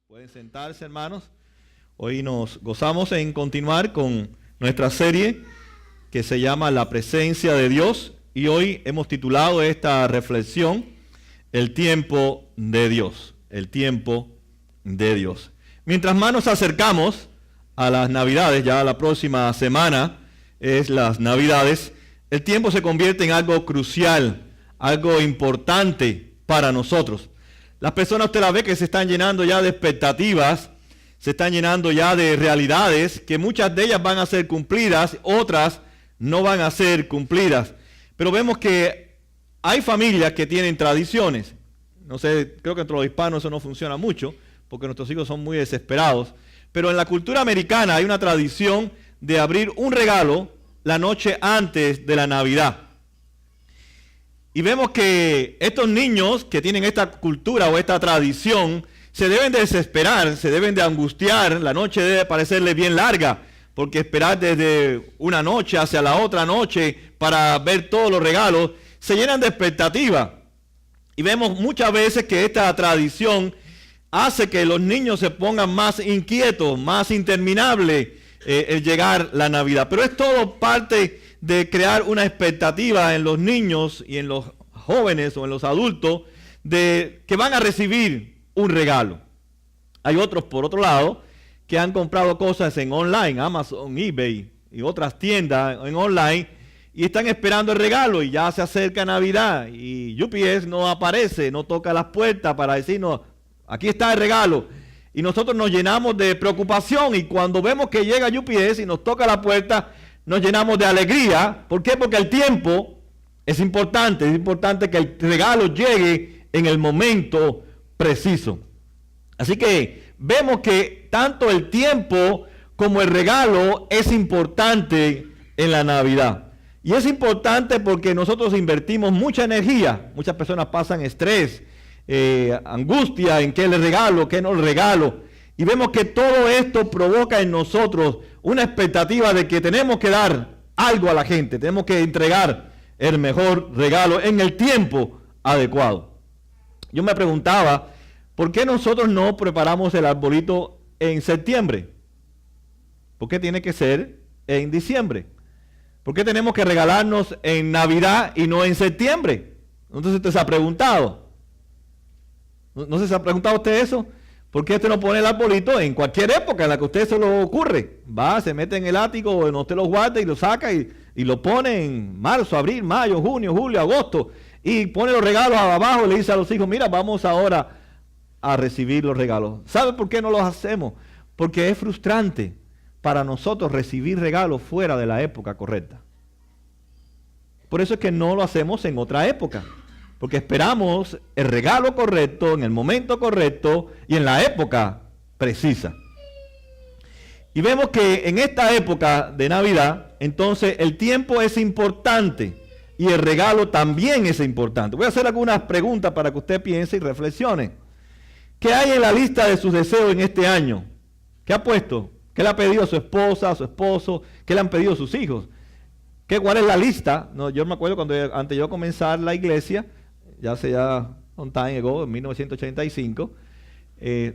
Pueden sentarse, hermanos. Hoy nos gozamos en continuar con nuestra serie que se llama La Presencia de Dios, y hoy hemos titulado esta reflexión El tiempo de Dios. El tiempo de Dios. Mientras más nos acercamos a las Navidades, ya la próxima semana es las Navidades, el tiempo se convierte en algo crucial, algo importante para nosotros. Las personas, usted las ve que se están llenando ya de expectativas, se están llenando ya de realidades, que muchas de ellas van a ser cumplidas, otras no van a ser cumplidas. Pero vemos que hay familias que tienen tradiciones. No sé, creo que entre los hispanos eso no funciona mucho, porque nuestros hijos son muy desesperados. Pero en la cultura americana hay una tradición de abrir un regalo la noche antes de la Navidad. Y vemos que estos niños que tienen esta cultura o esta tradición se deben de desesperar, se deben de angustiar. La noche debe parecerles bien larga, porque esperar desde una noche hacia la otra noche para ver todos los regalos, se llenan de expectativa. Y vemos muchas veces que esta tradición hace que los niños se pongan más inquietos, más interminable el llegar la Navidad. Pero es todo parte de crear una expectativa en los niños y en los jóvenes o en los adultos de que van a recibir un regalo. Hay otros, por otro lado, que han comprado cosas en online, Amazon, eBay y otras tiendas en online, y están esperando el regalo, y ya se acerca Navidad y UPS no aparece, no toca las puertas para decirnos, aquí está el regalo. Y nosotros nos llenamos de preocupación, y cuando vemos que llega UPS y nos toca la puerta, nos llenamos de alegría. ¿Por qué? Porque el tiempo es importante que el regalo llegue en el momento preciso. Así que vemos que tanto el tiempo como el regalo es importante en la Navidad. Y es importante porque nosotros invertimos mucha energía. Muchas personas pasan estrés, angustia en qué le regalo, qué no le regalo. Y vemos que todo esto provoca en nosotros una expectativa de que tenemos que dar algo a la gente, tenemos que entregar el mejor regalo en el tiempo adecuado. Yo me preguntaba, ¿por qué nosotros no preparamos el arbolito en septiembre? ¿Por qué tiene que ser en diciembre? ¿Por qué tenemos que regalarnos en Navidad y no en septiembre? Entonces usted se ha preguntado. ¿No se ha preguntado usted eso? ¿Por qué usted no pone el arbolito en cualquier época en la que a usted se lo ocurre? Va, se mete en el ático, o usted lo guarda y lo saca y lo pone en marzo, abril, mayo, junio, julio, agosto. Y pone los regalos abajo y le dice a los hijos, mira, vamos ahora a recibir los regalos. ¿Sabe por qué no los hacemos? Porque es frustrante para nosotros recibir regalos fuera de la época correcta. Por eso es que no lo hacemos en otra época. Porque esperamos el regalo correcto, en el momento correcto y en la época precisa. Y vemos que en esta época de Navidad, entonces el tiempo es importante y el regalo también es importante. Voy a hacer algunas preguntas para que usted piense y reflexione. ¿Qué hay en la lista de sus deseos en este año? ¿Qué ha puesto? ¿Qué le ha pedido a su esposa, a su esposo? ¿Qué le han pedido sus hijos? ¿Cuál es la lista? No, yo me acuerdo cuando antes de yo comenzar la iglesia, ya hace un time ago, en 1985,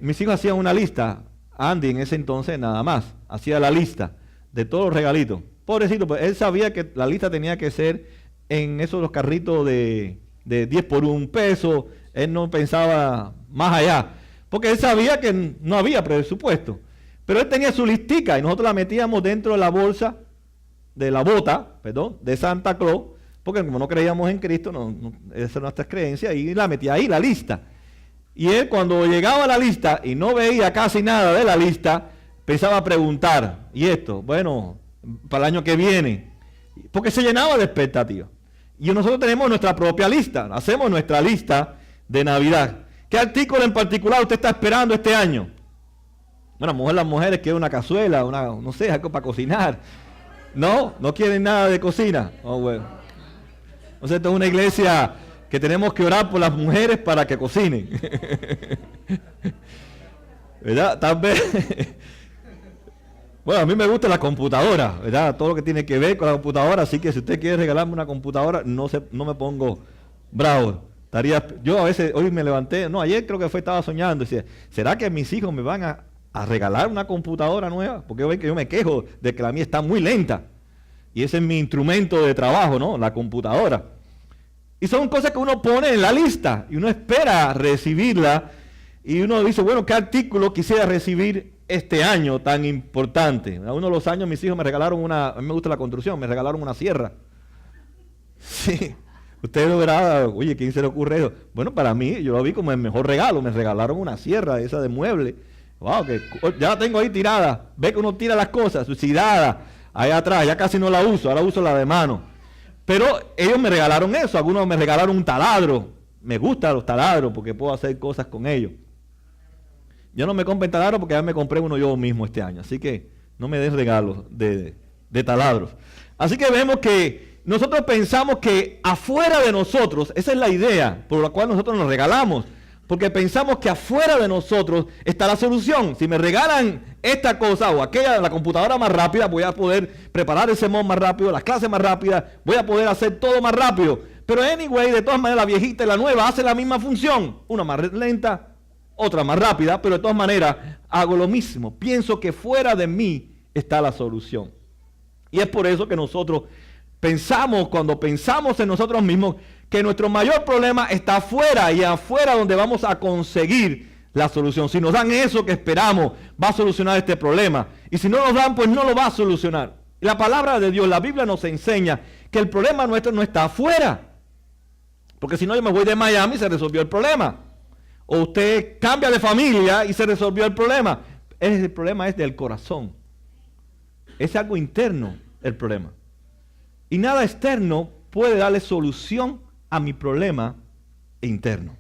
mis hijos hacían una lista. Andy en ese entonces nada más hacía la lista de todos los regalitos. Pobrecito, pues él sabía que la lista tenía que ser en esos los carritos de 10 por $1. Él no pensaba más allá, porque él sabía que no había presupuesto. Pero él tenía su listica y nosotros la metíamos dentro de la bolsa, de la bota, de Santa Claus, porque como no creíamos en Cristo, esa es nuestra creencia, y la metía ahí, la lista. Y él cuando llegaba a la lista y no veía casi nada de la lista, empezaba a preguntar, ¿y esto? Bueno, para el año que viene, porque se llenaba de expectativas. Y nosotros tenemos nuestra propia lista, hacemos nuestra lista de Navidad. ¿Qué artículo en particular usted está esperando este año? Bueno, las mujeres quieren una cazuela, no sé, algo para cocinar. No quieren nada de cocina. Oh, bueno. Entonces, esto es una iglesia que tenemos que orar por las mujeres para que cocinen. ¿Verdad? Tal vez. Bueno, a mí me gusta la computadora, ¿verdad? Todo lo que tiene que ver con la computadora. Así que si usted quiere regalarme una computadora, no me pongo bravo. Yo a veces, hoy me levanté, no, ayer creo que estaba soñando, decía, ¿será que mis hijos me van a regalar una computadora nueva? Porque yo me quejo de que la mía está muy lenta. Y ese es mi instrumento de trabajo, ¿no? La computadora. Y son cosas que uno pone en la lista y uno espera recibirla. Y uno dice, bueno, ¿qué artículo quisiera recibir este año tan importante? A uno de los años mis hijos me regalaron a mí me gusta la construcción, me regalaron una sierra. Sí. Usted lo verá, oye, ¿quién se le ocurre eso? Bueno, para mí, yo lo vi como el mejor regalo. Me regalaron una sierra esa de mueble. Wow, que ya la tengo ahí tirada. Ve que uno tira las cosas, suicidada, ahí atrás. Ya casi no la uso, ahora uso la de mano. Pero ellos me regalaron eso. Algunos me regalaron un taladro. Me gustan los taladros porque puedo hacer cosas con ellos. Yo no me compré taladro porque ya me compré uno yo mismo este año. Así que no me den regalos de taladros. Así que vemos que nosotros pensamos que afuera de nosotros, esa es la idea por la cual nosotros nos regalamos, porque pensamos que afuera de nosotros está la solución. Si me regalan esta cosa o aquella, la computadora más rápida, voy a poder preparar el sermón más rápido, las clases más rápidas, voy a poder hacer todo más rápido. Pero anyway, de todas maneras, la viejita y la nueva hacen la misma función, una más lenta, otra más rápida, pero de todas maneras hago lo mismo. Pienso que fuera de mí está la solución. Y es por eso que nosotros cuando pensamos en nosotros mismos, que nuestro mayor problema está afuera, y afuera donde vamos a conseguir la solución. Si nos dan eso que esperamos, va a solucionar este problema. Y si no nos dan, pues no lo va a solucionar. Y la palabra de Dios, la Biblia nos enseña que el problema nuestro no está afuera. Porque si no, yo me voy de Miami y se resolvió el problema. O usted cambia de familia y se resolvió el problema. El problema es del corazón. Es algo interno el problema. Y nada externo puede darle solución a mi problema interno.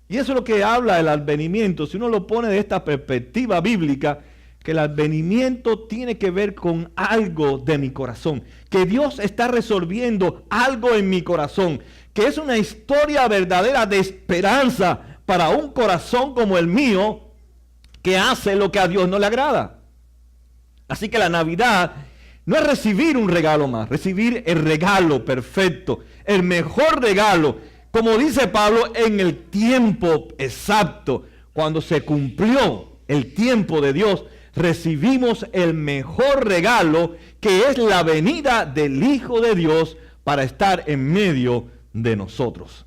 Y eso es lo que habla el advenimiento. Si uno lo pone de esta perspectiva bíblica, que el advenimiento tiene que ver con algo de mi corazón. Que Dios está resolviendo algo en mi corazón. Que es una historia verdadera de esperanza para un corazón como el mío, que hace lo que a Dios no le agrada. Así que la Navidad no es recibir un regalo más, recibir el regalo perfecto, el mejor regalo, como dice Pablo, en el tiempo exacto. Cuando se cumplió el tiempo de Dios, recibimos el mejor regalo, que es la venida del Hijo de Dios para estar en medio de nosotros.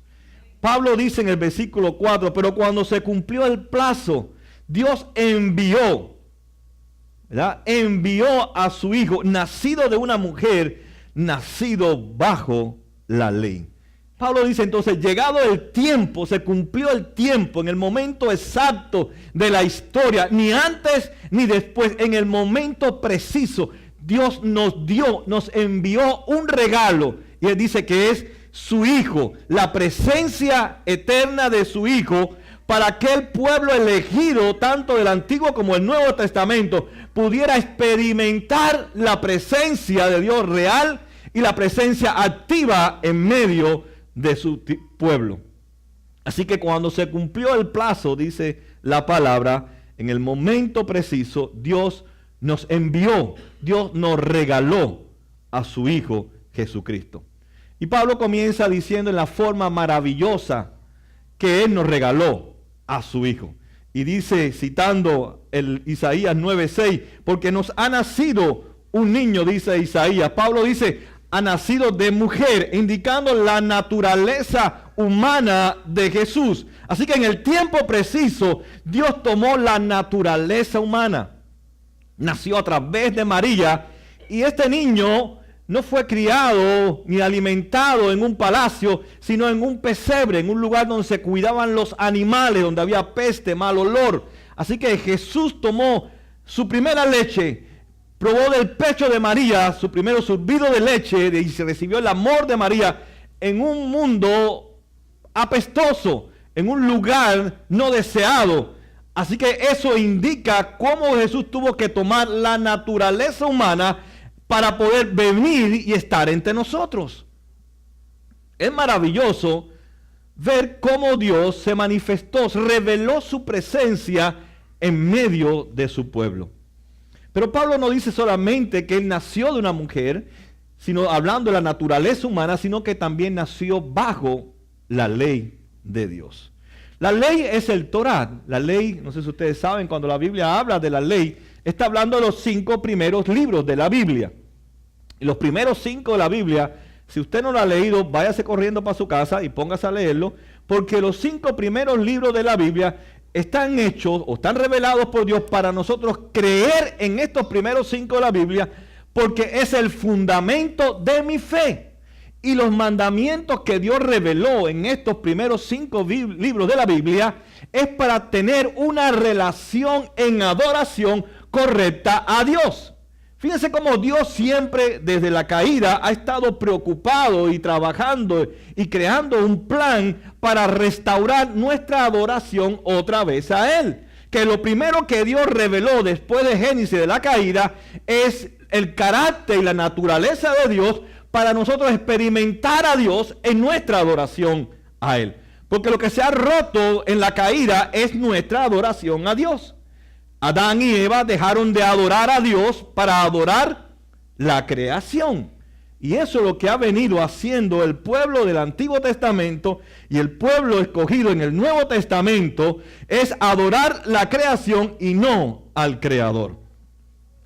Pablo dice en el versículo 4, pero cuando se cumplió el plazo, Dios envió, ¿verdad? Envió a su Hijo, nacido de una mujer, nacido bajo la ley. Pablo dice entonces, llegado el tiempo, se cumplió el tiempo, en el momento exacto de la historia, ni antes ni después, en el momento preciso, Dios nos envió un regalo, y Él dice que es su Hijo, la presencia eterna de su Hijo, para que el pueblo elegido, tanto del Antiguo como del Nuevo Testamento, pudiera experimentar la presencia de Dios real y la presencia activa en medio de su pueblo. Así que cuando se cumplió el plazo, dice la palabra, en el momento preciso, Dios nos envió, Dios nos regaló a su Hijo Jesucristo. Y Pablo comienza diciendo en la forma maravillosa que Él nos regaló a su Hijo. Y dice, citando el Isaías 9:6, porque nos ha nacido un niño, dice Isaías. Pablo dice, ha nacido de mujer, indicando la naturaleza humana de Jesús. Así que en el tiempo preciso, Dios tomó la naturaleza humana. Nació a través de María, y este niño no fue criado ni alimentado en un palacio, sino en un pesebre, en un lugar donde se cuidaban los animales, donde había peste, mal olor. Así que Jesús tomó su primera leche, probó del pecho de María, su primero surbido de leche, y se recibió el amor de María en un mundo apestoso, en un lugar no deseado. Así que eso indica cómo Jesús tuvo que tomar la naturaleza humana para poder venir y estar entre nosotros. Es maravilloso ver cómo Dios se manifestó, reveló su presencia en medio de su pueblo. Pero Pablo no dice solamente que Él nació de una mujer, sino hablando de la naturaleza humana, sino que también nació bajo la ley de Dios. La ley es el Torá. La ley, no sé si ustedes saben, cuando la Biblia habla de la ley, está hablando de los 5 primeros libros de la Biblia. Y los primeros 5 de la Biblia, si usted no lo ha leído, váyase corriendo para su casa y póngase a leerlo, porque los 5 primeros libros de la Biblia están hechos o están revelados por Dios para nosotros creer en estos primeros 5 de la Biblia, porque es el fundamento de mi fe. Y los mandamientos que Dios reveló en estos primeros 5 libros de la Biblia es para tener una relación en adoración correcta a Dios. Fíjense cómo Dios siempre desde la caída ha estado preocupado y trabajando y creando un plan para restaurar nuestra adoración otra vez a Él. Que lo primero que Dios reveló después de Génesis de la caída es el carácter y la naturaleza de Dios para nosotros experimentar a Dios en nuestra adoración a Él. Porque lo que se ha roto en la caída es nuestra adoración a Dios. Adán y Eva dejaron de adorar a Dios para adorar la creación. Y eso es lo que ha venido haciendo el pueblo del Antiguo Testamento y el pueblo escogido en el Nuevo Testamento, es adorar la creación y no al Creador.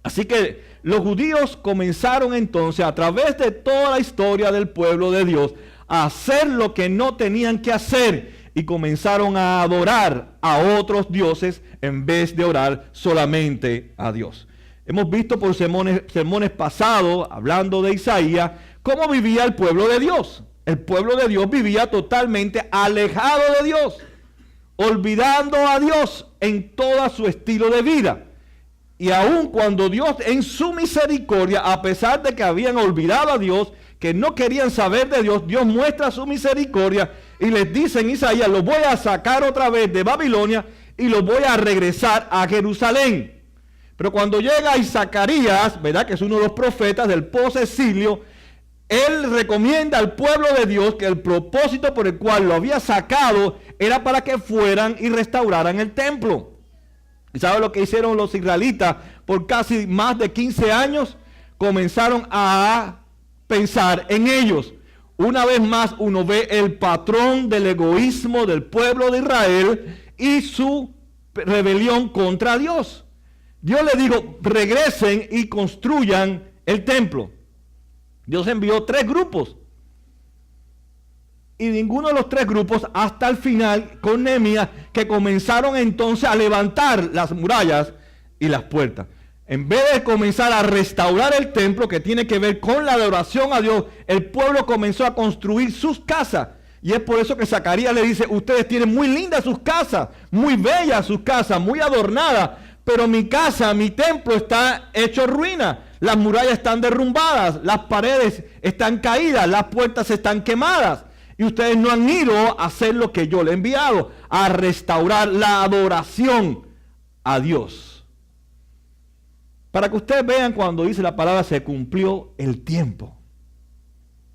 Así que los judíos comenzaron entonces a través de toda la historia del pueblo de Dios a hacer lo que no tenían que hacer y comenzaron a adorar a otros dioses en vez de orar solamente a Dios. Hemos visto por sermones pasados, hablando de Isaías, cómo vivía el pueblo de Dios. El pueblo de Dios vivía totalmente alejado de Dios, olvidando a Dios en todo su estilo de vida. Y aun cuando Dios en su misericordia, a pesar de que habían olvidado a Dios, que no querían saber de Dios, Dios muestra su misericordia y les dice en Isaías: los voy a sacar otra vez de Babilonia y los voy a regresar a Jerusalén. Pero cuando llega Zacarías, ¿verdad?, que es uno de los profetas del post-exilio, él recomienda al pueblo de Dios que el propósito por el cual lo había sacado era para que fueran y restauraran el templo. ¿Y sabe lo que hicieron los israelitas por casi más de 15 años? Comenzaron a pensar en ellos. Una vez más uno ve el patrón del egoísmo del pueblo de Israel y su rebelión contra Dios. Dios le dijo: regresen y construyan el templo. Dios envió 3 grupos. Y ninguno de los 3 grupos, hasta el final, con Nehemías, que comenzaron entonces a levantar las murallas y las puertas. En vez de comenzar a restaurar el templo, que tiene que ver con la adoración a Dios, el pueblo comenzó a construir sus casas. Y es por eso que Zacarías le dice: ustedes tienen muy lindas sus casas, muy bellas sus casas, muy adornadas, pero mi casa, mi templo está hecho ruina. Las murallas están derrumbadas, las paredes están caídas, las puertas están quemadas. Y ustedes no han ido a hacer lo que yo le he enviado, a restaurar la adoración a Dios. Para que ustedes vean, cuando dice la palabra se cumplió el tiempo.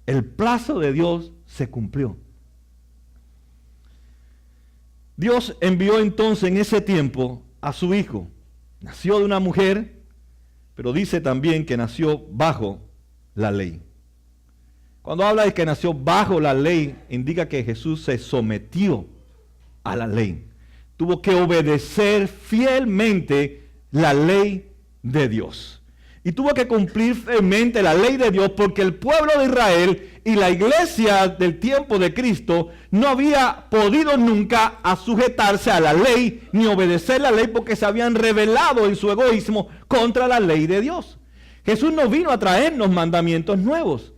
El plazo de Dios se cumplió. Dios envió entonces en ese tiempo a su Hijo. Nació de una mujer, pero dice también que nació bajo la ley. Cuando habla de que nació bajo la ley, indica que Jesús se sometió a la ley. Tuvo que obedecer fielmente la ley de Dios. Y tuvo que cumplir fielmente la ley de Dios, porque el pueblo de Israel y la iglesia del tiempo de Cristo no había podido nunca a sujetarse a la ley ni obedecer la ley, porque se habían rebelado en su egoísmo contra la ley de Dios. Jesús no vino a traernos mandamientos nuevos.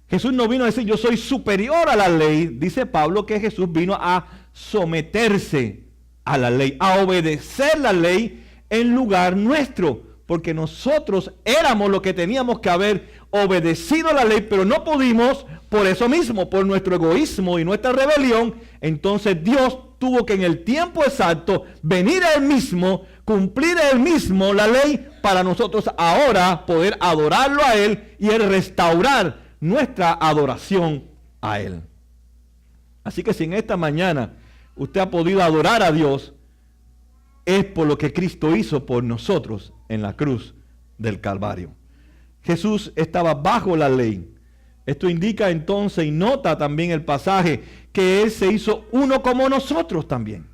Jesús no vino a decir: yo soy superior a la ley. Dice Pablo que Jesús vino a someterse a la ley, a obedecer la ley en lugar nuestro, porque nosotros éramos lo que teníamos que haber obedecido a la ley, pero no pudimos por eso mismo, por nuestro egoísmo y nuestra rebelión. Entonces Dios tuvo que en el tiempo exacto venir a Él mismo, cumplir Él mismo la ley, para nosotros ahora poder adorarlo a Él y Él restaurar nuestra adoración a Él. Así que si en esta mañana usted ha podido adorar a Dios, es por lo que Cristo hizo por nosotros en la cruz del Calvario. Jesús estaba bajo la ley, Esto indica entonces, y nota también el pasaje, que Él se hizo uno como nosotros también.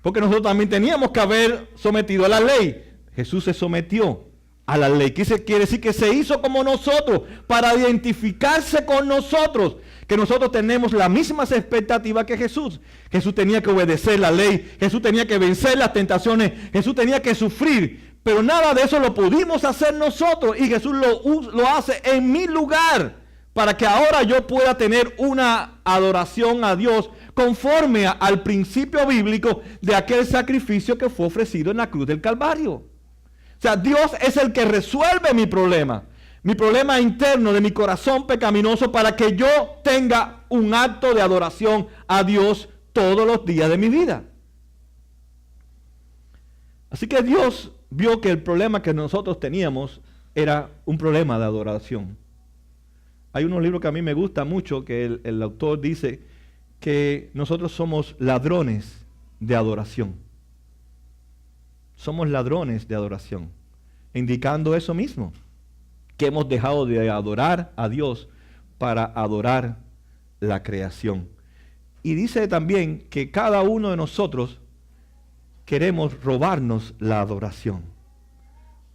Porque nosotros también teníamos que haber sometido a la ley. Jesús se sometió a la ley. ¿Qué quiere decir? Que se hizo como nosotros, para identificarse con nosotros. Que nosotros tenemos las mismas expectativas que Jesús. Jesús tenía que obedecer la ley. Jesús tenía que vencer las tentaciones. Jesús tenía que sufrir. Pero nada de eso lo pudimos hacer nosotros. Y Jesús lo hace en mi lugar, para que ahora yo pueda tener una adoración a Dios conforme al principio bíblico de aquel sacrificio que fue ofrecido en la cruz del Calvario. O sea, Dios es el que resuelve mi problema interno de mi corazón pecaminoso, para que yo tenga un acto de adoración a Dios todos los días de mi vida. Así que Dios vio que el problema que nosotros teníamos era un problema de adoración. Hay unos libros que a mí me gusta mucho, que el autor dice que nosotros somos ladrones de adoración. Somos ladrones de adoración, indicando eso mismo, que hemos dejado de adorar a Dios para adorar la creación. Y dice también que cada uno de nosotros queremos robarnos la adoración.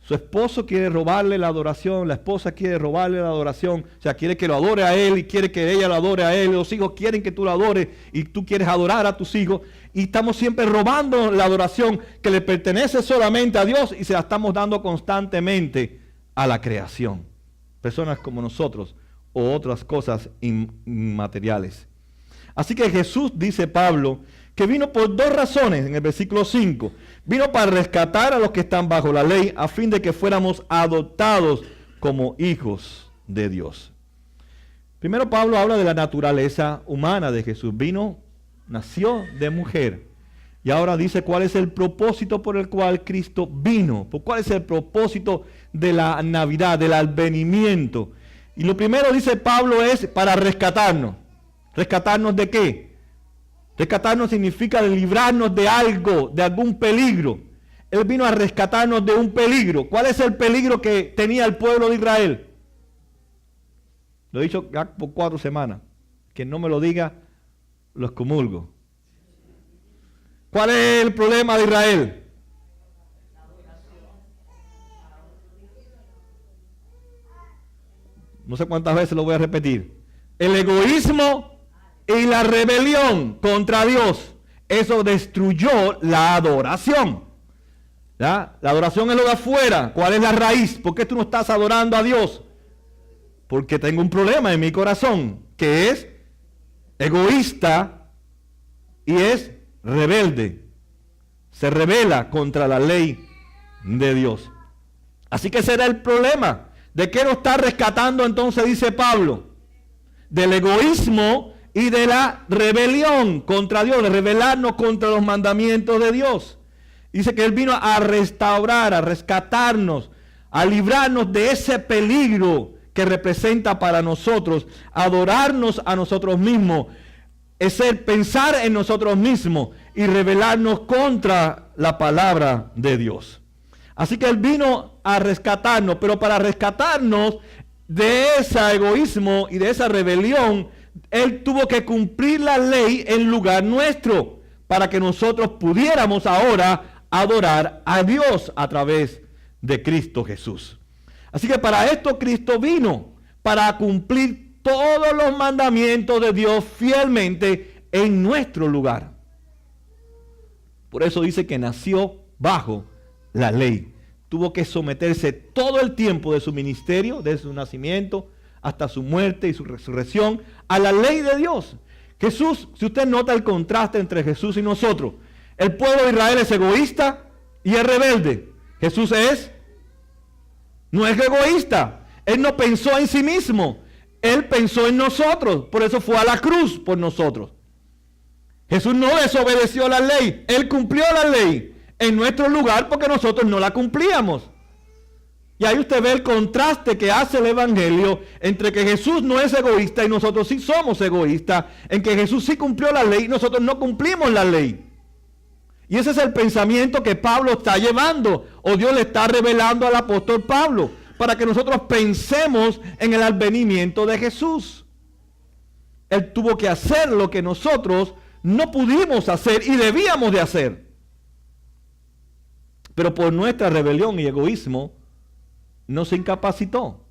Su esposo quiere robarle la adoración, la esposa quiere robarle la adoración, o sea, quiere que lo adore a él y quiere que ella lo adore a él, los hijos quieren que tú lo adores y tú quieres adorar a tus hijos, y estamos siempre robando la adoración que le pertenece solamente a Dios y se la estamos dando constantemente a la creación. Personas como nosotros o otras cosas inmateriales. Así que Jesús, dice Pablo, que vino por dos razones en el versículo 5. Vino para rescatar a los que están bajo la ley, a fin de que fuéramos adoptados como hijos de Dios. Primero Pablo habla de la naturaleza humana de Jesús. Nació de mujer. Y ahora dice cuál es el propósito por el cual Cristo vino. ¿Cuál es el propósito de la Navidad, del advenimiento? Y lo primero, dice Pablo, es para rescatarnos. ¿Rescatarnos de qué? Rescatarnos significa librarnos de algo, de algún peligro. Él vino a rescatarnos de un peligro. ¿Cuál es el peligro que tenía el pueblo de Israel? Lo he dicho ya por 4 semanas. Quien no me lo diga, lo excomulgo. ¿Cuál es el problema de Israel? No sé cuántas veces lo voy a repetir. El egoísmo y la rebelión contra Dios. Eso destruyó la adoración. ¿Ya? La adoración es lo de afuera. ¿Cuál es la raíz? ¿Por qué tú no estás adorando a Dios? Porque tengo un problema en mi corazón, que es egoísta y es rebelde. Se rebela contra la ley de Dios. Así que ese era el problema. ¿De qué nos está rescatando entonces, dice Pablo? Del egoísmo y de la rebelión contra Dios, de rebelarnos contra los mandamientos de Dios. Dice que Él vino a restaurar, a rescatarnos, a librarnos de ese peligro que representa para nosotros adorarnos a nosotros mismos, es el pensar en nosotros mismos y rebelarnos contra la palabra de Dios. Así que Él vino a rescatarnos, pero para rescatarnos de ese egoísmo y de esa rebelión, Él tuvo que cumplir la ley en lugar nuestro, para que nosotros pudiéramos ahora adorar a Dios a través de Cristo Jesús. Así que para esto Cristo vino, para cumplir todos los mandamientos de Dios fielmente en nuestro lugar. Por eso dice que nació bajo la ley. Tuvo que someterse todo el tiempo de su ministerio, desde su nacimiento hasta su muerte y su resurrección, a la ley de Dios. Jesús, si usted nota el contraste entre Jesús y nosotros, el pueblo de Israel es egoísta y es rebelde. Jesús no es egoísta. Él no pensó en sí mismo. Él pensó en nosotros. Por eso fue a la cruz por nosotros. Jesús no desobedeció la ley. Él cumplió la ley en nuestro lugar porque nosotros no la cumplíamos. Y ahí usted ve el contraste que hace el Evangelio entre que Jesús no es egoísta y nosotros sí somos egoístas, en que Jesús sí cumplió la ley y nosotros no cumplimos la ley. Y ese es el pensamiento que Pablo está llevando, o Dios le está revelando al apóstol Pablo. para que nosotros pensemos en el advenimiento de Jesús. Él tuvo que hacer lo que nosotros no pudimos hacer y debíamos de hacer. Pero por nuestra rebelión y egoísmo nos incapacitó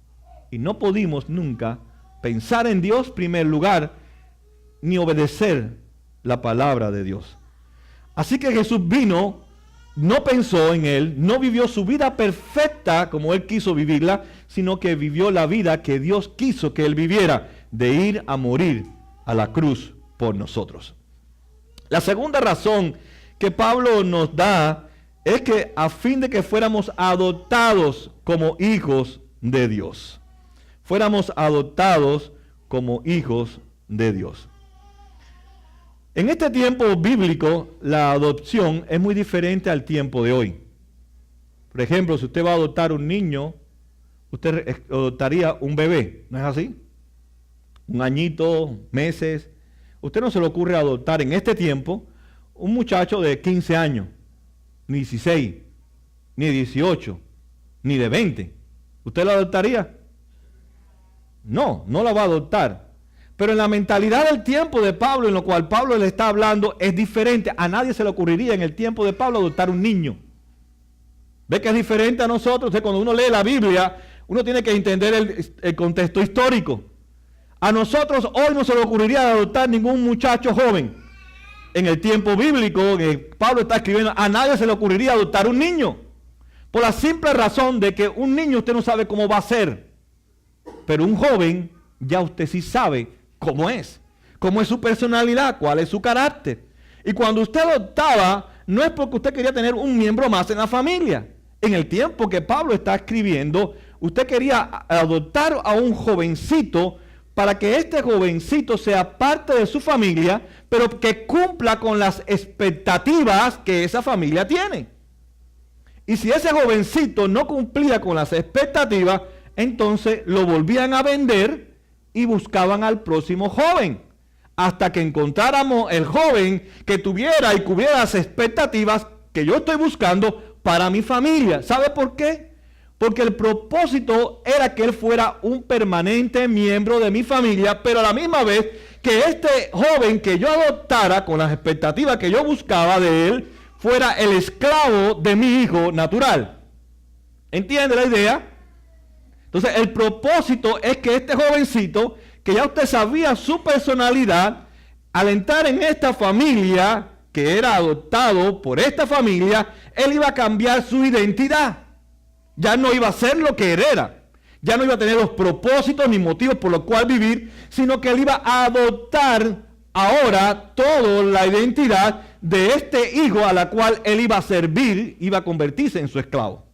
y no pudimos nunca pensar en Dios en primer lugar ni obedecer la palabra de Dios. Así que Jesús vino, no pensó en Él, no vivió su vida perfecta como Él quiso vivirla, sino que vivió la vida que Dios quiso que Él viviera, de ir a morir a la cruz por nosotros. La segunda razón que Pablo nos da es que a fin de que fuéramos adoptados como hijos de Dios. Fuéramos adoptados como hijos de Dios. En este tiempo bíblico, la adopción es muy diferente al tiempo de hoy. Por ejemplo, si usted va a adoptar un niño, usted adoptaría un bebé, ¿no es así? Un añito, meses. Usted no se le ocurre adoptar en este tiempo un muchacho de 15 años, ni 16, ni 18, ni de 20. ¿Usted lo adoptaría? No, no la va a adoptar. Pero en la mentalidad del tiempo de Pablo, en lo cual Pablo le está hablando, es diferente. A nadie se le ocurriría en el tiempo de Pablo adoptar un niño. ¿Ve que es diferente a nosotros? Entonces, cuando uno lee la Biblia, uno tiene que entender el contexto histórico. A nosotros hoy no se le ocurriría adoptar ningún muchacho joven. En el tiempo bíblico que Pablo está escribiendo, a nadie se le ocurriría adoptar un niño. Por la simple razón de que un niño usted no sabe cómo va a ser. Pero un joven, ya usted sí sabe cómo es su personalidad, cuál es su carácter. Y cuando usted adoptaba, no es porque usted quería tener un miembro más en la familia. En el tiempo que Pablo está escribiendo, usted quería adoptar a un jovencito para que este jovencito sea parte de su familia, pero que cumpla con las expectativas que esa familia tiene. Y si ese jovencito no cumplía con las expectativas, entonces lo volvían a vender y buscaban al próximo joven, hasta que encontráramos el joven que tuviera y cubriera las expectativas que yo estoy buscando para mi familia. ¿Sabe por qué? Porque el propósito era que él fuera un permanente miembro de mi familia, pero a la misma vez que este joven que yo adoptara con las expectativas que yo buscaba de él, fuera el esclavo de mi hijo natural. ¿Entiende la idea? Entonces el propósito es que este jovencito, que ya usted sabía su personalidad, al entrar en esta familia, que era adoptado por esta familia, él iba a cambiar su identidad. Ya no iba a ser lo que él era. Ya no iba a tener los propósitos ni motivos por los cuales vivir, sino que él iba a adoptar ahora toda la identidad de este hijo a la cual él iba a servir, iba a convertirse en su esclavo.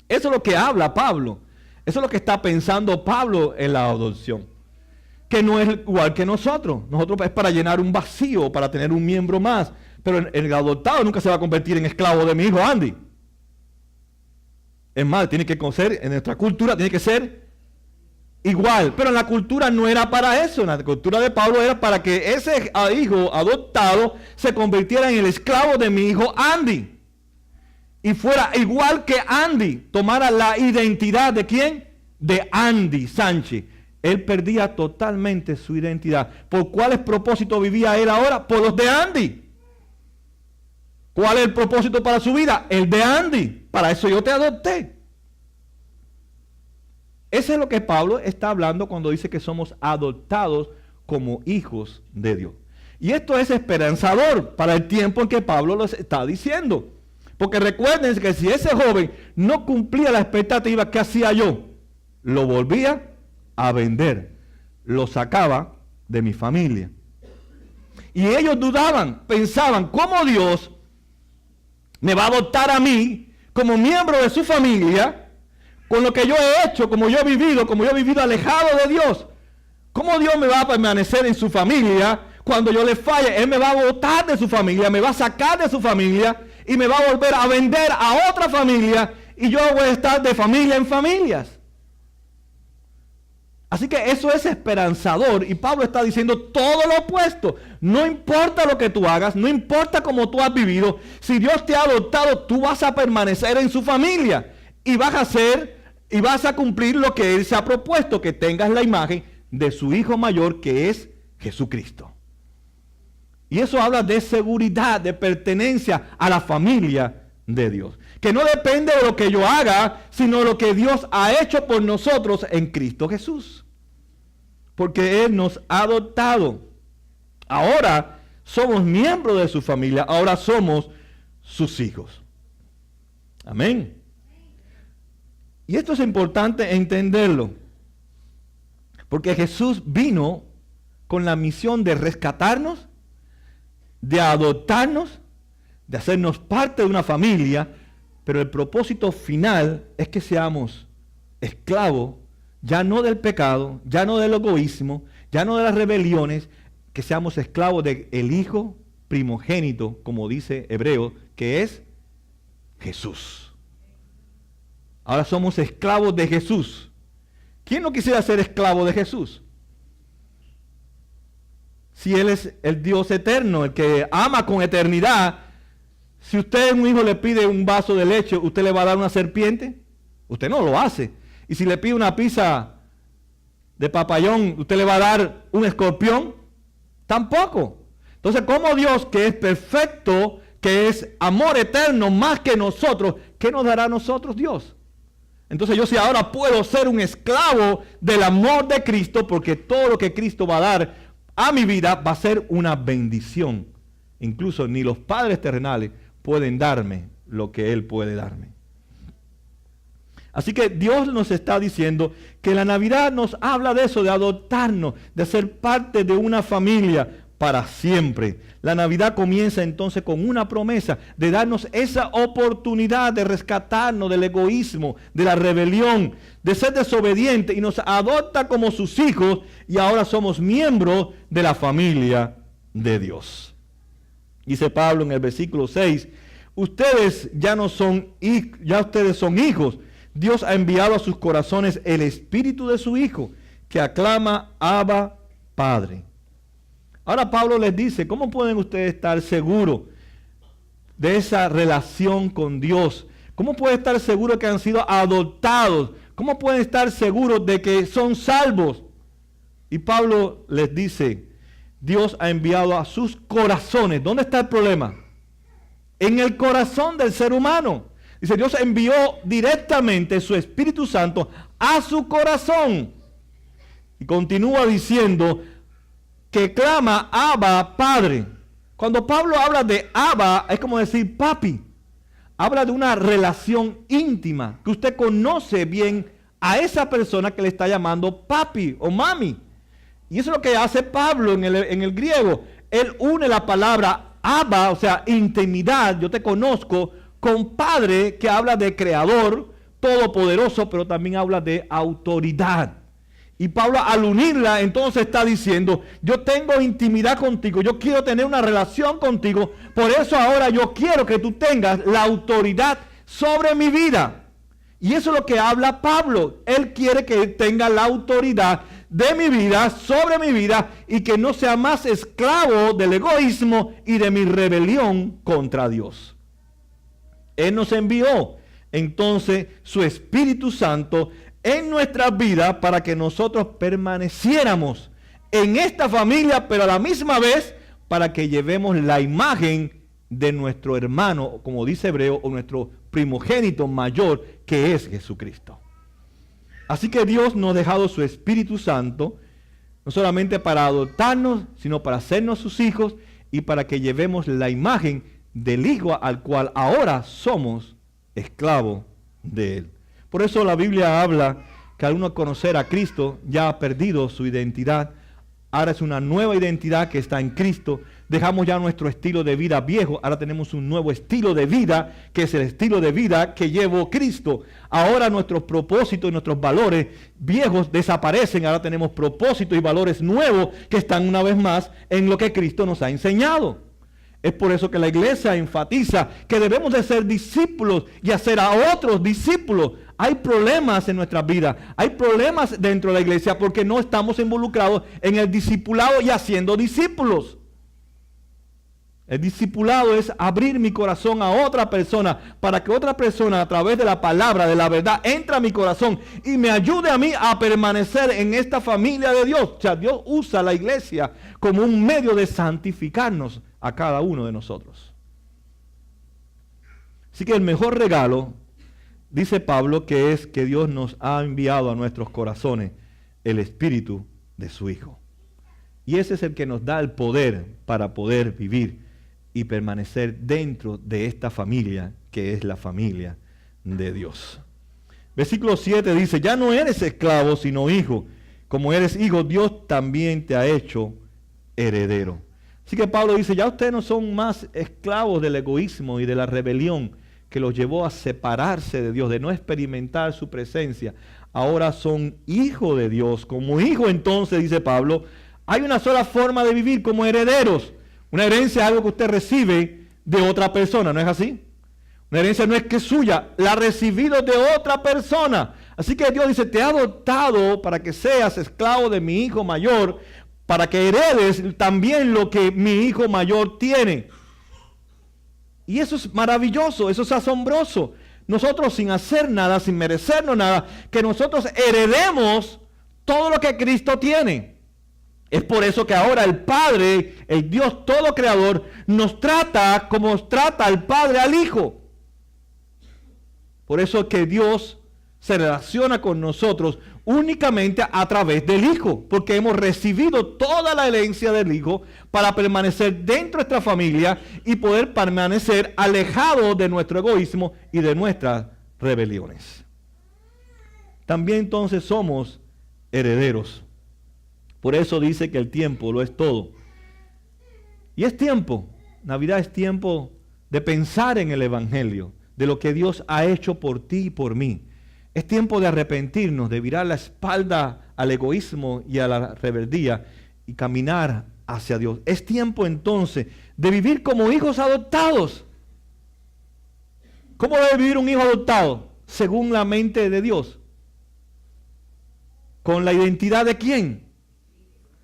Eso es lo que habla Pablo. Eso es lo que está pensando Pablo en la adopción. Que no es igual que nosotros. Nosotros es para llenar un vacío, para tener un miembro más. Pero el adoptado nunca se va a convertir en esclavo de mi hijo Andy. Es más, tiene que ser, en nuestra cultura tiene que ser igual. Pero en la cultura no era para eso. En la cultura de Pablo era para que ese hijo adoptado se convirtiera en el esclavo de mi hijo Andy. Y fuera igual que Andy, tomara la identidad de ¿quién? De Andy Sánchez. Él perdía totalmente su identidad. ¿Por cuáles propósitos vivía él ahora? Por los de Andy. ¿Cuál es el propósito para su vida? El de Andy. Para eso yo te adopté. Eso es lo que Pablo está hablando cuando dice que somos adoptados como hijos de Dios. Y esto es esperanzador para el tiempo en que Pablo lo está diciendo. Porque recuerden que si ese joven no cumplía la expectativa, ¿qué hacía yo? Lo volvía a vender. Lo sacaba de mi familia. Y ellos dudaban, pensaban, ¿cómo Dios me va a adoptar a mí como miembro de su familia con lo que yo he hecho, como yo he vivido alejado de Dios? ¿Cómo Dios me va a permanecer en su familia cuando yo le falle? Él me va a botar de su familia, me va a sacar de su familia y me va a volver a vender a otra familia y yo voy a estar de familia en familias. Así que eso es esperanzador y Pablo está diciendo todo lo opuesto. No importa lo que tú hagas, no importa cómo tú has vivido, si Dios te ha adoptado, tú vas a permanecer en su familia y vas a ser y vas a cumplir lo que Él se ha propuesto, que tengas la imagen de su Hijo mayor, que es Jesucristo. Y eso habla de seguridad, de pertenencia a la familia de Dios. Que no depende de lo que yo haga, sino lo que Dios ha hecho por nosotros en Cristo Jesús. Porque Él nos ha adoptado. Ahora somos miembros de su familia, ahora somos sus hijos. Amén. Y esto es importante entenderlo. Porque Jesús vino con la misión de rescatarnos, de adoptarnos, de hacernos parte de una familia, pero el propósito final es que seamos esclavos, ya no del pecado, ya no del egoísmo, ya no de las rebeliones, que seamos esclavos del Hijo primogénito, como dice Hebreo, que es Jesús. Ahora somos esclavos de Jesús. ¿Quién no quisiera ser esclavo de Jesús? Si Él es el Dios eterno, el que ama con eternidad, si usted a un hijo le pide un vaso de leche, ¿usted le va a dar una serpiente? Usted no lo hace. Y si le pide una pizza de papayón, ¿usted le va a dar un escorpión? Tampoco. Entonces, ¿cómo Dios, que es perfecto, que es amor eterno más que nosotros, qué nos dará a nosotros Dios? Entonces yo si ahora puedo ser un esclavo del amor de Cristo, porque todo lo que Cristo va a dar a mi vida va a ser una bendición. Incluso ni los padres terrenales pueden darme lo que Él puede darme. Así que Dios nos está diciendo que la Navidad nos habla de eso, de adoptarnos, de ser parte de una familia para siempre. La Navidad comienza entonces con una promesa de darnos esa oportunidad de rescatarnos del egoísmo, de la rebelión, de ser desobediente, y nos adopta como sus hijos y ahora somos miembros de la familia de Dios. Dice Pablo en el versículo 6, ustedes ya no son hijos, ya ustedes son hijos. Dios ha enviado a sus corazones el espíritu de su Hijo, que aclama Abba, Padre. Ahora Pablo les dice, ¿cómo pueden ustedes estar seguros de esa relación con Dios? ¿Cómo pueden estar seguros que han sido adoptados? ¿Cómo pueden estar seguros de que son salvos? Y Pablo les dice, Dios ha enviado a sus corazones. ¿Dónde está el problema? En el corazón del ser humano. Dice, Dios envió directamente su Espíritu Santo a su corazón. Y continúa diciendo que clama Abba, Padre. Cuando Pablo habla de Abba, es como decir papi. Habla de una relación íntima, que usted conoce bien a esa persona que le está llamando papi o mami. Y eso es lo que hace Pablo en el griego. Él une la palabra Abba, o sea, intimidad, yo te conozco, con Padre, que habla de creador, todopoderoso, pero también habla de autoridad. Y Pablo, al unirla, entonces está diciendo, yo tengo intimidad contigo, yo quiero tener una relación contigo, por eso ahora yo quiero que tú tengas la autoridad sobre mi vida. Y eso es lo que habla Pablo. Él quiere que tenga la autoridad de mi vida, sobre mi vida, y que no sea más esclavo del egoísmo y de mi rebelión contra Dios. Él nos envió entonces su Espíritu Santo en nuestras vidas para que nosotros permaneciéramos en esta familia, pero a la misma vez para que llevemos la imagen de nuestro hermano, como dice Hebreo, o nuestro primogénito mayor, que es Jesucristo. Así que Dios nos ha dejado su Espíritu Santo, no solamente para adoptarnos, sino para hacernos sus hijos y para que llevemos la imagen del Hijo al cual ahora somos esclavos de Él. Por eso la Biblia habla que al uno conocer a Cristo ya ha perdido su identidad. Ahora es una nueva identidad que está en Cristo. Dejamos ya nuestro estilo de vida viejo. Ahora tenemos un nuevo estilo de vida, que es el estilo de vida que llevó Cristo. Ahora nuestros propósitos y nuestros valores viejos desaparecen. Ahora tenemos propósitos y valores nuevos que están una vez más en lo que Cristo nos ha enseñado. Es por eso que la iglesia enfatiza que debemos de ser discípulos y hacer a otros discípulos. Hay problemas en nuestras vidas, hay problemas dentro de la iglesia porque no estamos involucrados en el discipulado y haciendo discípulos. El discipulado es abrir mi corazón a otra persona para que otra persona a través de la palabra, de la verdad, entre a mi corazón y me ayude a mí a permanecer en esta familia de Dios. O sea, Dios usa la iglesia como un medio de santificarnos a cada uno de nosotros. Así que el mejor regalo, dice Pablo, que es que Dios nos ha enviado a nuestros corazones el Espíritu de su Hijo. Y ese es el que nos da el poder para poder vivir y permanecer dentro de esta familia que es la familia de Dios. Versículo 7 dice, ya no eres esclavo sino hijo. Como eres hijo, Dios también te ha hecho heredero. Así que Pablo dice, ya ustedes no son más esclavos del egoísmo y de la rebelión que los llevó a separarse de Dios, de no experimentar su presencia. Ahora son hijos de Dios. Como hijo entonces, dice Pablo, hay una sola forma de vivir como herederos. Una herencia es algo que usted recibe de otra persona, ¿no es así? Una herencia no es que es suya, la ha recibido de otra persona. Así que Dios dice, te ha adoptado para que seas esclavo de mi hijo mayor, para que heredes también lo que mi hijo mayor tiene. Y eso es maravilloso, eso es asombroso. Nosotros sin hacer nada, sin merecernos nada, que nosotros heredemos todo lo que Cristo tiene. Es por eso que ahora el Padre, el Dios todo creador, nos trata como trata al Padre al Hijo. Por eso es que Dios se relaciona con nosotros únicamente a través del Hijo, porque hemos recibido toda la herencia del Hijo para permanecer dentro de nuestra familia y poder permanecer alejados de nuestro egoísmo y de nuestras rebeliones. También entonces somos herederos. Por eso dice que el tiempo lo es todo. Y es tiempo, Navidad es tiempo de pensar en el Evangelio, de lo que Dios ha hecho por ti y por mí. Es tiempo de arrepentirnos, de virar la espalda al egoísmo y a la rebeldía y caminar hacia Dios. Es tiempo entonces de vivir como hijos adoptados. ¿Cómo debe vivir un hijo adoptado? Según la mente de Dios. ¿Con la identidad de quién?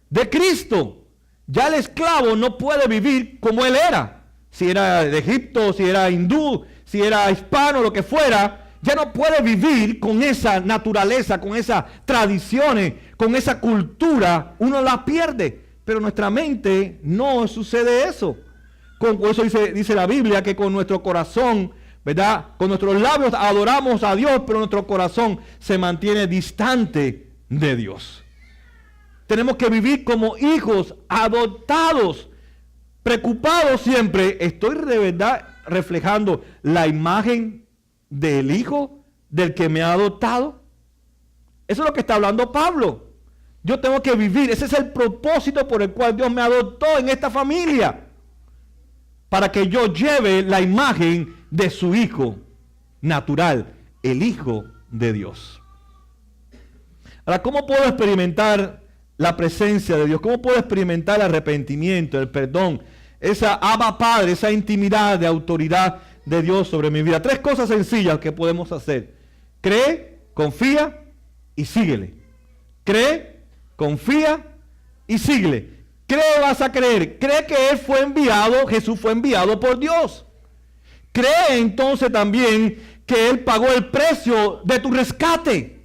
De Cristo. Ya el esclavo no puede vivir como él era. Si era de Egipto, si era hindú, si era hispano, lo que fuera, ya no puede vivir con esa naturaleza, con esas tradiciones, con esa cultura. Uno la pierde. Pero nuestra mente no sucede eso. Con eso dice la Biblia que con nuestro corazón, ¿verdad? Con nuestros labios adoramos a Dios, pero nuestro corazón se mantiene distante de Dios. Tenemos que vivir como hijos adoptados, preocupados siempre. ¿Estoy de verdad reflejando la imagen del hijo del que me ha adoptado? Eso es lo que está hablando Pablo. Yo tengo que vivir, ese es el propósito por el cual Dios me adoptó en esta familia, para que yo lleve la imagen de su hijo natural, el Hijo de Dios. Ahora, ¿cómo puedo experimentar la presencia de Dios? ¿Cómo puedo experimentar el arrepentimiento, el perdón, esa Abba Padre, esa intimidad de autoridad de Dios sobre mi vida? Tres cosas sencillas que podemos hacer. Cree, confía y síguele. Cree, confía y síguele. Cree, vas a creer. Cree que Él fue enviado, Jesús fue enviado por Dios. Cree entonces también que Él pagó el precio de tu rescate.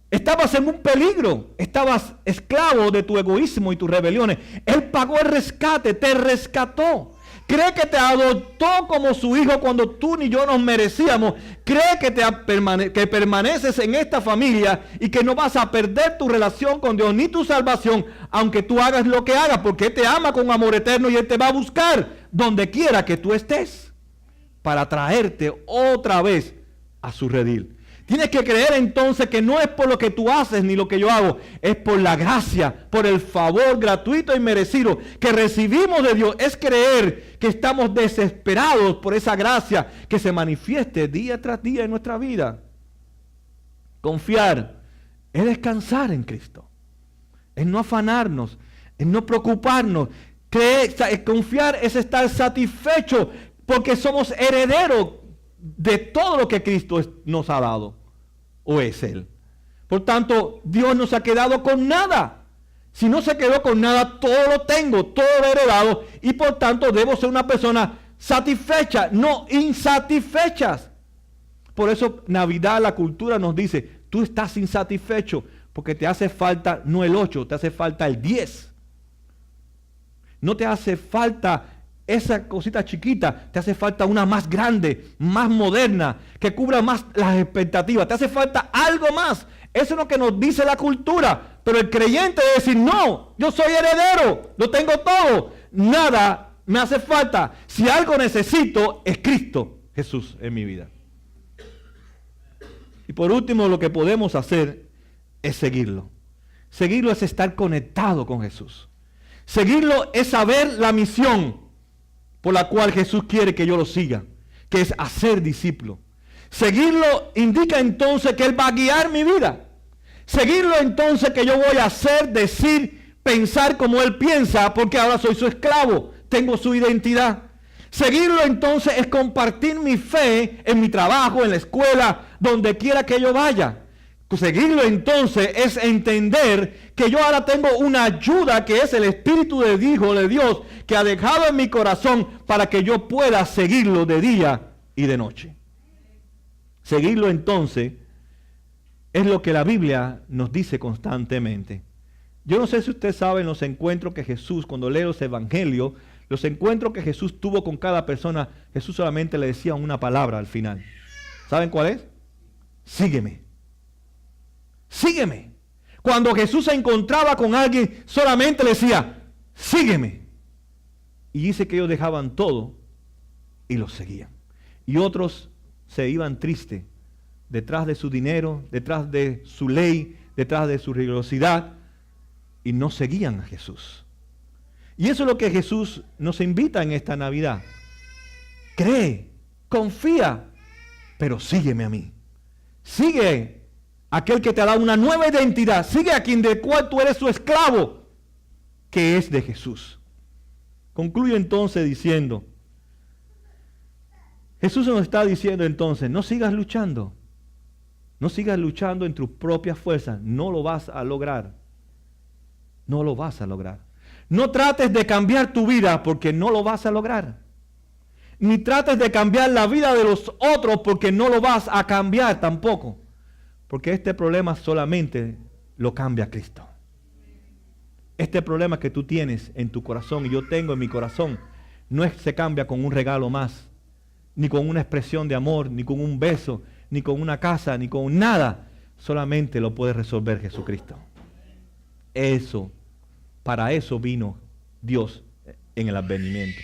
Estabas en un peligro, estabas esclavo de tu egoísmo y tus rebeliones. Él pagó el rescate, te rescató. Cree que te adoptó como su hijo cuando tú ni yo nos merecíamos. Cree que permaneces en esta familia y que no vas a perder tu relación con Dios ni tu salvación, aunque tú hagas lo que hagas, porque Él te ama con amor eterno y Él te va a buscar donde quiera que tú estés para traerte otra vez a su redil. Tienes que creer entonces que no es por lo que tú haces ni lo que yo hago, es por la gracia, por el favor gratuito y merecido que recibimos de Dios. Es creer que estamos desesperados por esa gracia que se manifieste día tras día en nuestra vida. Confiar es descansar en Cristo, es no afanarnos, es no preocuparnos. Confiar es estar satisfecho porque somos herederos de todo lo que Cristo nos ha dado, o es Él. Por tanto, Dios nos ha quedado con nada. Si no se quedó con nada, todo lo tengo, todo lo he heredado y por tanto debo ser una persona satisfecha, no insatisfechas. Por eso Navidad, la cultura nos dice, tú estás insatisfecho porque te hace falta no el 8, te hace falta el 10. No te hace falta esa cosita chiquita, te hace falta una más grande, más moderna, que cubra más las expectativas. Te hace falta algo más. Eso es lo que nos dice la cultura. Pero el creyente debe decir, no, yo soy heredero, lo tengo todo. Nada me hace falta. Si algo necesito, es Cristo Jesús en mi vida. Y por último, lo que podemos hacer es seguirlo. Seguirlo es estar conectado con Jesús. Seguirlo es saber la misión por la cual Jesús quiere que yo lo siga, que es hacer discípulo. Seguirlo indica entonces que Él va a guiar mi vida. Seguirlo entonces que yo voy a hacer, decir, pensar como Él piensa, porque ahora soy su esclavo, tengo su identidad. Seguirlo entonces es compartir mi fe en mi trabajo, en la escuela, donde quiera que yo vaya. Seguirlo entonces es entender que yo ahora tengo una ayuda que es el Espíritu de Hijo de Dios que ha dejado en mi corazón para que yo pueda seguirlo de día y de noche. Seguirlo entonces es lo que la Biblia nos dice constantemente. Yo no sé si usted sabe los encuentros que Jesús, cuando lee los evangelios, los encuentros que Jesús tuvo con cada persona, Jesús solamente le decía una palabra al final. ¿Saben cuál es? Sígueme. Sígueme. Cuando Jesús se encontraba con alguien, solamente le decía, sígueme. Y dice que ellos dejaban todo y los seguían. Y otros se iban tristes, detrás de su dinero, detrás de su ley, detrás de su rigurosidad, y no seguían a Jesús. Y eso es lo que Jesús nos invita en esta Navidad. Cree, confía, pero sígueme a mí. Sigue aquel que te ha dado una nueva identidad. Sigue a quien de cual tú eres su esclavo, que es de Jesús. Concluyo entonces diciendo, Jesús nos está diciendo entonces, no sigas luchando. No sigas luchando en tus propias fuerzas. No lo vas a lograr. No lo vas a lograr. No trates de cambiar tu vida porque no lo vas a lograr. Ni trates de cambiar la vida de los otros porque no lo vas a cambiar tampoco. Porque este problema solamente lo cambia Cristo. Este problema que tú tienes en tu corazón y yo tengo en mi corazón, no se cambia con un regalo más, ni con una expresión de amor, ni con un beso, ni con una casa, ni con nada. Solamente lo puede resolver Jesucristo. Para eso vino Dios en el advenimiento.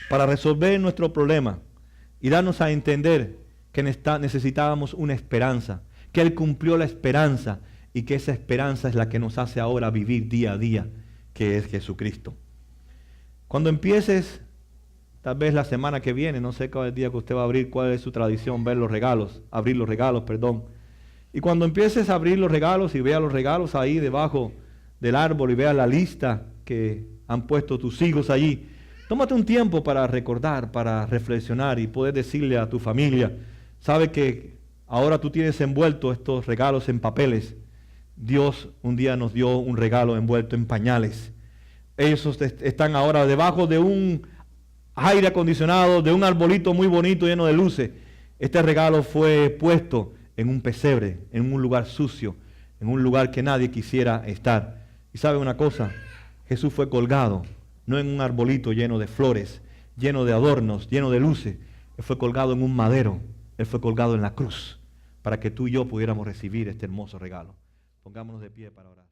Para resolver nuestro problema y darnos a entender que necesitábamos una esperanza, que Él cumplió la esperanza y que esa esperanza es la que nos hace ahora vivir día a día, que es Jesucristo. Cuando empieces, tal vez la semana que viene, no sé cuál es el día que usted va a abrir, cuál es su tradición, abrir los regalos, perdón. Y cuando empieces a abrir los regalos y veas los regalos ahí debajo del árbol y veas la lista que han puesto tus hijos allí, tómate un tiempo para recordar, para reflexionar y poder decirle a tu familia, sabe que ahora tú tienes envuelto estos regalos en papeles. Dios un día nos dio un regalo envuelto en pañales. Ellos están ahora debajo de un aire acondicionado, de un arbolito muy bonito lleno de luces. Este regalo fue puesto en un pesebre, en un lugar sucio, en un lugar que nadie quisiera estar. Y sabe una cosa, Jesús fue colgado, no en un arbolito lleno de flores, lleno de adornos, lleno de luces. Él fue colgado en un madero, Él fue colgado en la cruz, para que tú y yo pudiéramos recibir este hermoso regalo. Pongámonos de pie para orar.